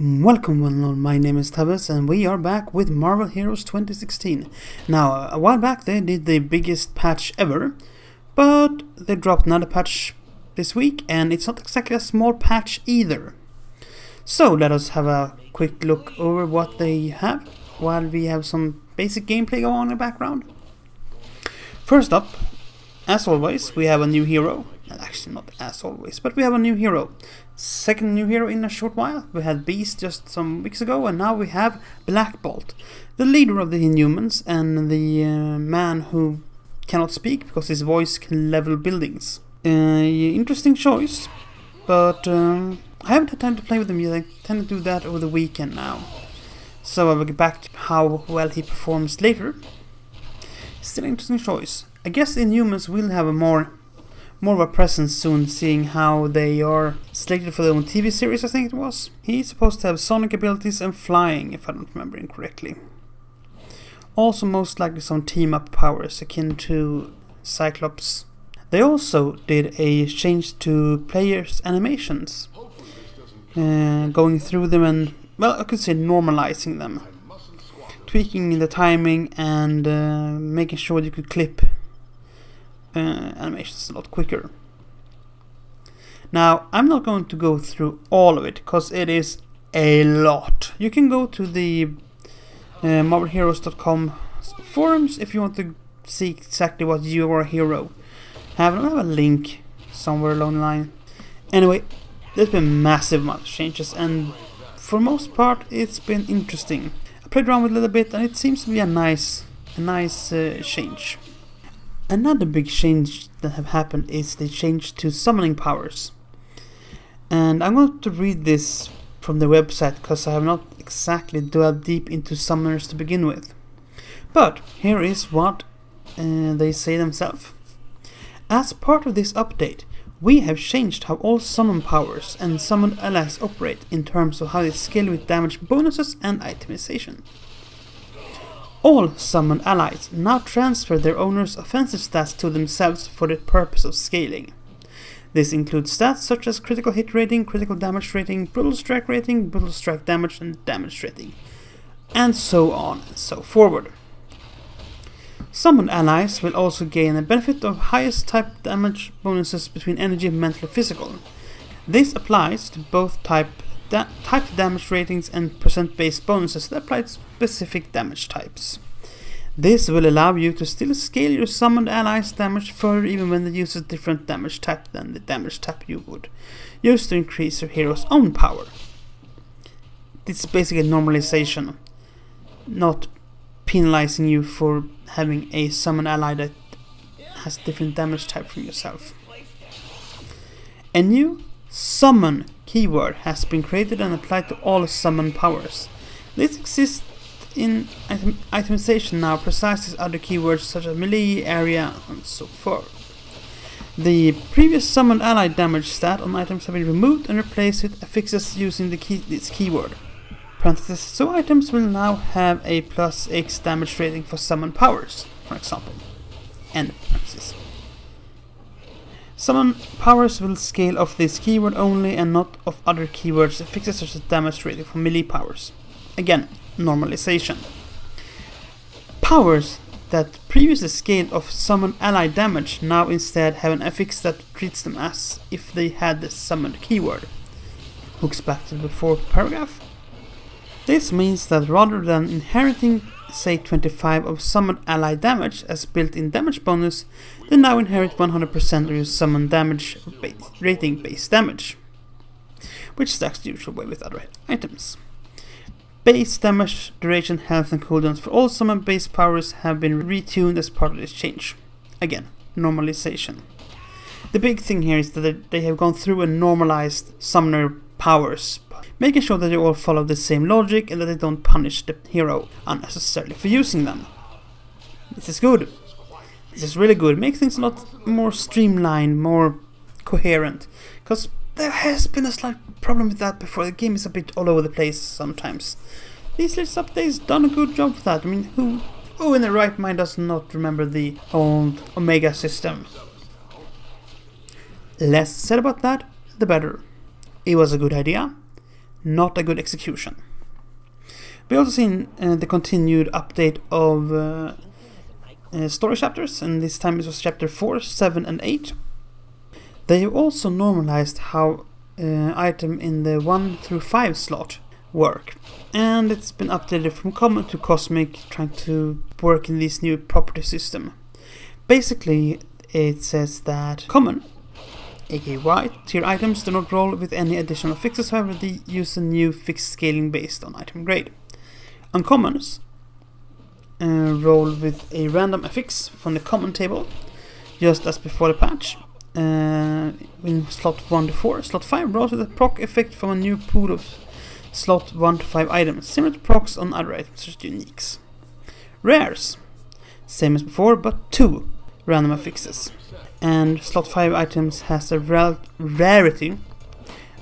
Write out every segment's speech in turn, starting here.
Welcome one and all, my name is Tawess and we are back with Marvel Heroes 2016. Now, a while back they did the biggest patch ever, but they dropped another patch this week and it's not exactly a small patch either. So let us have a quick look over what they have while we have some basic gameplay going on in the background. First up, as always, we have a new hero. Actually, not as always, but we have a new hero. Second new hero in a short while. We had Beast just some weeks ago, and now we have Black Bolt, the leader of the Inhumans and the man who cannot speak because his voice can level buildings. Interesting choice, but I haven't had time to play with him yet. I tend to do that over the weekend now, so I will get back to how well he performs later. Still an interesting choice. I guess the Inhumans will have a more of a presence soon, seeing how they are slated for their own TV series, I think it was. He's supposed to have sonic abilities and flying, if I don't remember incorrectly. Also most likely some team-up powers akin to Cyclops. They also did a change to players' animations, going through them and, well, I could say normalizing them. Tweaking the timing and making sure you could clip animations a lot quicker. Now, I'm not going to go through all of it because it is a lot. You can go to the marvelheroes.com forums if you want to see exactly what your hero have. I have a link somewhere along the line. Anyway, there's been massive amount of changes, and for most part, it's been interesting. I played around with it a little bit, and it seems to be a nice change. Another big change that have happened is the change to summoning powers. And I'm going to read this from the website because I have not exactly delved deep into summoners to begin with. But here is what they say themselves. As part of this update, we have changed how all summon powers and summoned allies operate in terms of how they scale with damage bonuses and itemization. All summoned allies now transfer their owner's offensive stats to themselves for the purpose of scaling. This includes stats such as critical hit rating, critical damage rating, brutal strike damage, and damage rating, and so on and so forward. Summoned allies will also gain a benefit of highest type damage bonuses between energy, mental, and physical. This applies to both type damage ratings and percent-based bonuses that apply to specific damage types. This will allow you to still scale your summoned allies' damage further even when they use a different damage type than the damage type you would use to increase your hero's own power. This is basically a normalization, not penalizing you for having a summoned ally that has different damage type from yourself. A new summon keyword has been created and applied to all summon powers. This exists in itemization now, precisely as other keywords such as melee, area, and so forth. The previous summoned ally damage stat on items have been removed and replaced with affixes using this keyword. Parentheses, so items will now have a plus X damage rating for summon powers, for example. End parentheses. Summon powers will scale off this keyword only and not of other keywords affixes such as damage rating for melee powers. Again, normalization. Powers that previously scaled off summon ally damage now instead have an affix that treats them as if they had the summoned keyword. Hooks back to the before paragraph. This means that rather than inheriting say 25 of summoned ally damage as built-in damage bonus, they now inherit 100% of your summon damage rating base damage, which stacks the usual way with other items. Base damage, duration, health and cooldowns for all summon base powers have been retuned as part of this change. Again, normalization. The big thing here is that they have gone through and normalized summoner powers, making sure that they all follow the same logic and that they don't punish the hero unnecessarily for using them. This is good. This is really good. It makes things a lot more streamlined, more coherent, because there has been a slight problem with that before. The game is a bit all over the place sometimes. These latest updates done a good job for that. I mean, who in their right mind does not remember the old Omega system? Less said about that, the better. It was a good idea. not a good execution. We also seen the continued update of story chapters, and this time it was chapter 4, 7 and 8. They have also normalized how item in the 1 through 5 slot work, and it's been updated from common to cosmic, trying to work in this new property system. Basically, it says that common, aka white, tier items do not roll with any additional fixes, however they use a new fixed scaling based on item grade. Uncommons roll with a random affix from the common table, just as before the patch. In slot 1 to 4, slot 5 rolls with a proc effect from a new pool of slot 1 to 5 items, similar to procs on other items such as uniques. Rares, same as before, but 2 random affixes. And slot 5 items has a rarity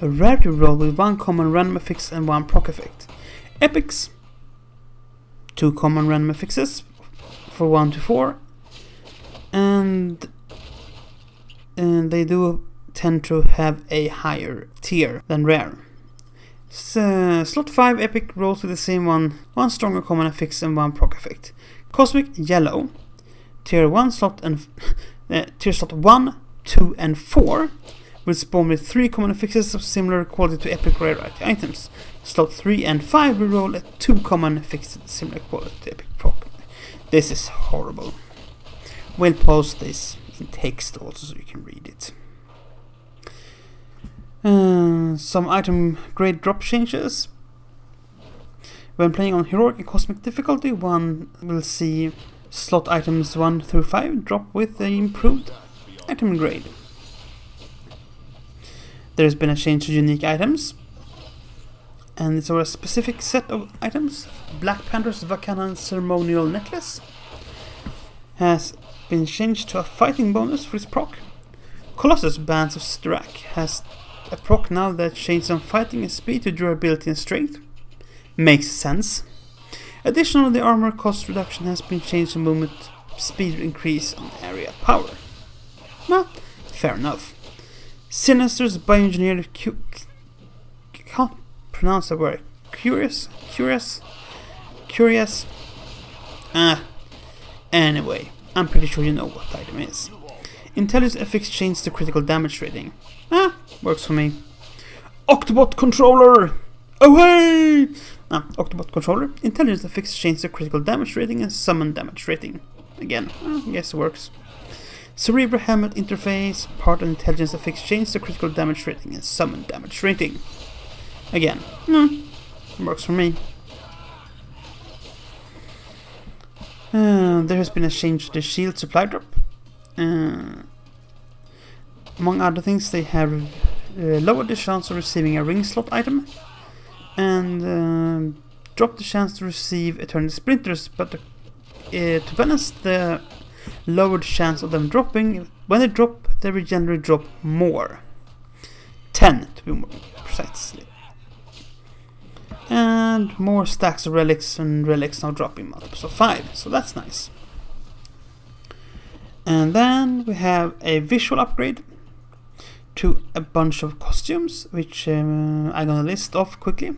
roll with 1 common random affix and 1 proc effect. Epics, 2 common random affixes for 1 to 4, and they do tend to have a higher tier than rare. Slot 5 epic rolls with the same one stronger common affix and 1 proc effect. Cosmic yellow, tier 1 slot and tier slot 1, 2 and 4 will spawn with 3 common affixes of similar quality to epic rarity items. Slot 3 and 5 will roll at 2 common affixes of similar quality to epic proc. This is horrible. We'll post this in text also so you can read it. Some item grade drop changes. When playing on heroic and cosmic difficulty, one will see slot items 1 through 5 drop with the improved item grade. There's been a change to unique items, and it's a specific set of items. Black Panther's Vakanan ceremonial necklace has been changed to a fighting bonus for its proc. Colossus Bands of Strak has a proc now that changes from fighting and speed to durability and strength. Makes sense. Additionally, the armor cost reduction has been changed to movement speed increase on area power. Well, fair enough. Sinister's bioengineered can't pronounce the word. Curious. Anyway, I'm pretty sure you know what the item is. Intelligence affix changes to critical damage rating. Works for me. Octobot controller! Away! Octobot controller. Intelligence affix changes to critical damage rating and summon damage rating. Again, I guess it works. Cerebral helmet interface. Part of intelligence affix changes to critical damage rating and summon damage rating. Again, works for me. There has been a change to the shield supply drop. Among other things, they have lowered the chance of receiving a ring slot item and dropped the chance to receive eternal splinters, but to balance the lowered chance of them dropping, when they drop, they will generally drop more. 10 to be more precisely. And more stacks of relics, and relics now dropping multiples of 5, so that's nice. And then we have a visual upgrade to a bunch of costumes, which I'm gonna list off quickly.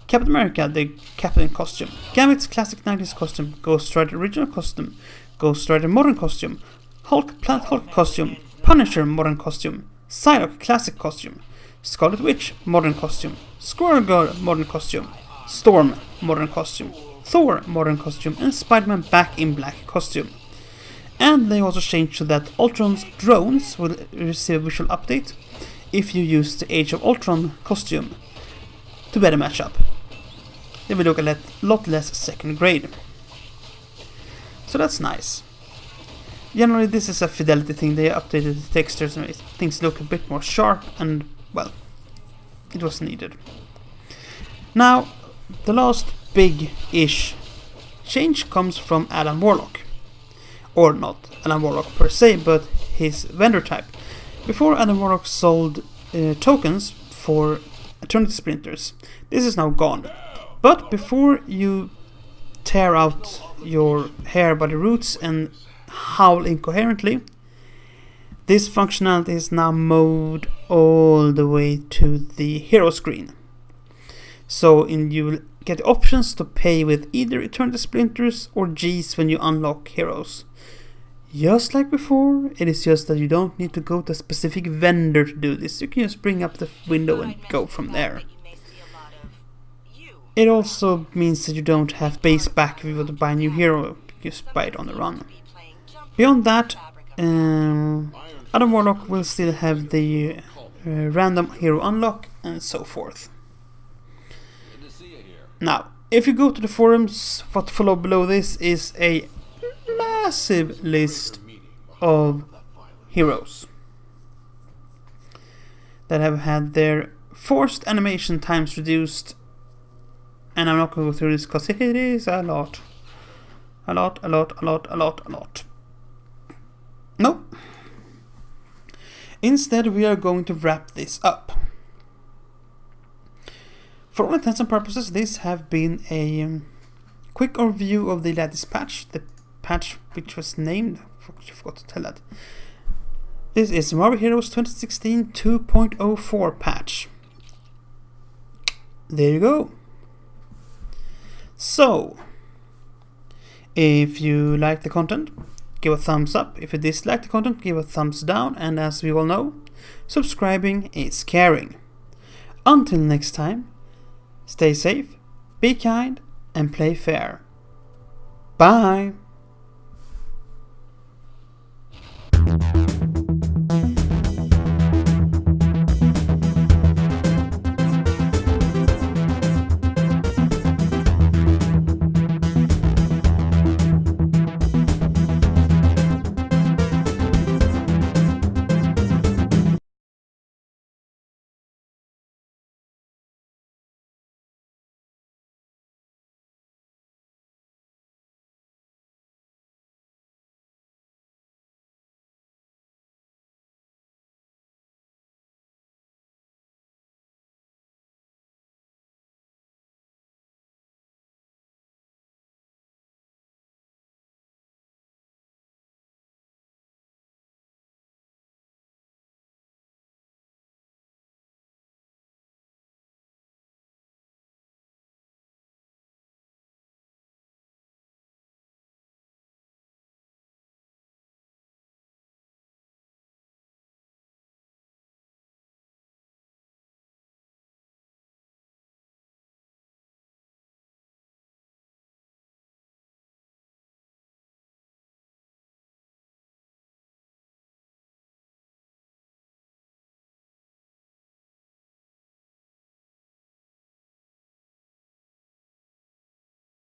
Captain America, the Captain costume. Gambit's classic 90s costume. Ghost Rider original costume. Ghost Rider modern costume. Planet Hulk costume. Punisher modern costume. Psylocke classic costume. Scarlet Witch modern costume. Squirrel Girl modern costume. Storm modern costume. Thor modern costume. And Spider-Man back in black costume. And they also changed so that Ultron's drones will receive a visual update if you use the Age of Ultron costume to better match up. They will look a lot less second grade. So that's nice. Generally, this is a fidelity thing. They updated the textures and made things look a bit more sharp, and well, it was needed. Now, the last big-ish change comes from Alan Warlock. Or not Alan Warlock per se, but his vendor type. Before, Alan Warlock sold tokens for Eternity Splinters. This is now gone. But before you tear out your hair by the roots and howl incoherently, this functionality is now moved all the way to the hero screen. So you will get options to pay with either Eternity Splinters or G's when you unlock heroes. Just like before, it is just that you don't need to go to a specific vendor to do this. You can just bring up the window and go from there. It also means that you don't have base back if you want to buy a new hero. You just buy it on the run. Beyond that, other Warlock will still have the random hero unlock and so forth. Now, if you go to the forums, what follow below this is a massive list of heroes that have had their forced animation times reduced, and I'm not going to go through this because it is a lot. No. Instead, we are going to wrap this up. For all intents and purposes, this have been a quick overview of the latest patch, the patch which was named, I forgot to tell that. This is Marvel Heroes 2016 2.04 patch. There you go. So, if you like the content, give a thumbs up. If you dislike the content, give a thumbs down. And as we all know, subscribing is caring. Until next time, stay safe, be kind, and play fair. Bye!